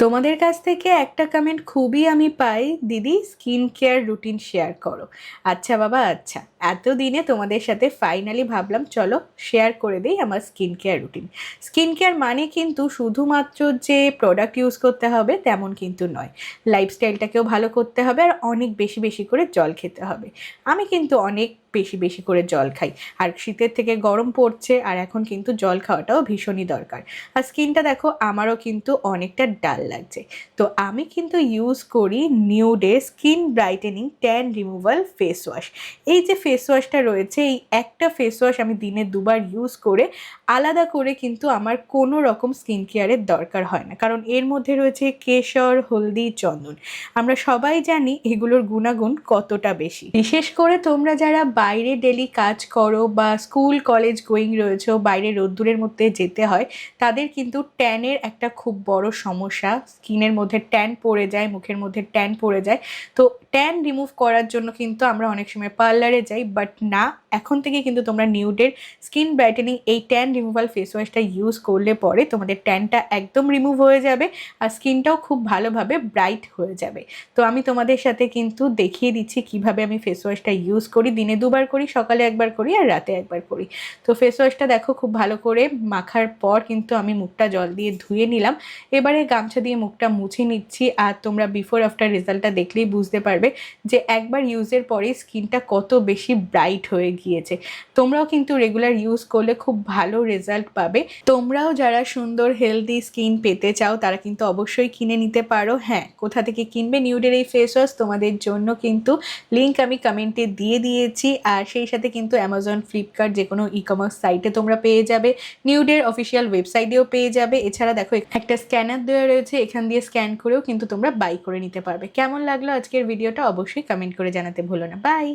তোমাদের কাছ থেকে একটা কমেন্ট খুবই আমি পাই, দিদি স্কিন কেয়ার রুটিন শেয়ার করো। আচ্ছা বাবা, আচ্ছা, এতদিনে তোমাদের সাথে ফাইনালি ভাবলাম চলো শেয়ার করে দিই আমার skin care routine. Skin care মানে কিন্তু শুধুমাত্র যে প্রোডাক্ট ইউজ করতে হবে তেমন কিন্তু নয়, লাইফস্টাইলটাকেও ভালো করতে হবে আর অনেক বেশি বেশি করে জল খেতে হবে। আমি কিন্তু অনেক বেশি বেশি করে জল খাই, আর শীতের থেকে গরম পড়ছে আর এখন কিন্তু জল খাওয়াটাও ভীষণই দরকার। আর স্কিনটা দেখো আমারও কিন্তু অনেকটা ডাল লাগছে, তো আমি কিন্তু ইউজ করি নিউডে skin brightening tan removal face wash. এই যে ফেস ওয়াশটা রয়েছে, এই একটা ফেস ওয়াশ আমি দিনে দুবার ইউজ করে আলাদা করে কিন্তু আমার কোনো রকম স্কিন কেয়ারের দরকার হয় না, কারণ এর মধ্যে রয়েছে কেশর, হলদি, চন্দন। আমরা সবাই জানি এগুলোর গুণাগুণ কতটা বেশি। বিশেষ করে তোমরা যারা বাইরে ডেলি কাজ করো বা স্কুল কলেজ গোয়িং রয়েছে, বাইরে রোদ্দুরের মধ্যে যেতে হয়, তাদের কিন্তু ট্যানের একটা খুব বড় সমস্যা। স্কিনের মধ্যে ট্যান পড়ে যায়, মুখের মধ্যে ট্যান পড়ে যায়। তো ট্যান রিমুভ করার জন্য কিন্তু আমরা অনেক সময় পার্লারে যাই, বাট না, এখন থেকে কিন্তু তোমরা নিউডের স্কিন ব্রাইটেনিং এই ট্যান রিমুভাল ফেস ওয়াশটা ইউজ করলে পরে তোমাদের ট্যানটা একদম রিমুভ হয়ে যাবে আর স্কিনটাও খুব ভালোভাবে ব্রাইট হয়ে যাবে। তো আমি তোমাদের সাথে কিন্তু দেখিয়ে দিচ্ছি কিভাবে আমি ফেস ওয়াশটা ইউজ করি। দিনে দুবার করি, সকালে একবার করি আর রাতে একবার করি। তো ফেস ওয়াশটা দেখো খুব ভালো করে মাখার পর কিন্তু আমি মুখটা জল দিয়ে ধুয়ে নিলাম। এবারে গামছা দিয়ে মুখটা মুছে নিচ্ছি, আর তোমরা বিফোর আফটার রেজাল্টটা দেখলেই বুঝতে পারবে যে একবার ইউজের পরে স্কিনটা কত বেশি ব্রাইট হয়ে গিয়েছে। তোমরাও কিন্তু রেগুলার ইউজ করলে খুব ভালো রেজাল্ট পাবে। তোমরাও যারা সুন্দর হেলদি স্কিন পেতে চাও তারা কিন্তু অবশ্যই কিনে নিতে পারো। হ্যাঁ, কোথা থেকে কিনবে নিউডের এই ফেস ওয়াশ তোমাদের জন্য কিন্তু লিঙ্ক আমি কমেন্টে দিয়ে দিয়েছি, আর সেই সাথে কিন্তু অ্যামাজন, ফ্লিপকার্ট যে কোনো ই কমার্স সাইটে তোমরা পেয়ে যাবে, নিউডের অফিসিয়াল ওয়েবসাইটেও পেয়ে যাবে। এছাড়া দেখো একটা স্ক্যানার দেওয়া রয়েছে, এখান দিয়ে স্ক্যান করেও কিন্তু তোমরা বাই করে নিতে পারবে। কেমন লাগলো আজকের ভিডিওটা অবশ্যই কমেন্ট করে জানাতে ভুলো না। বাই।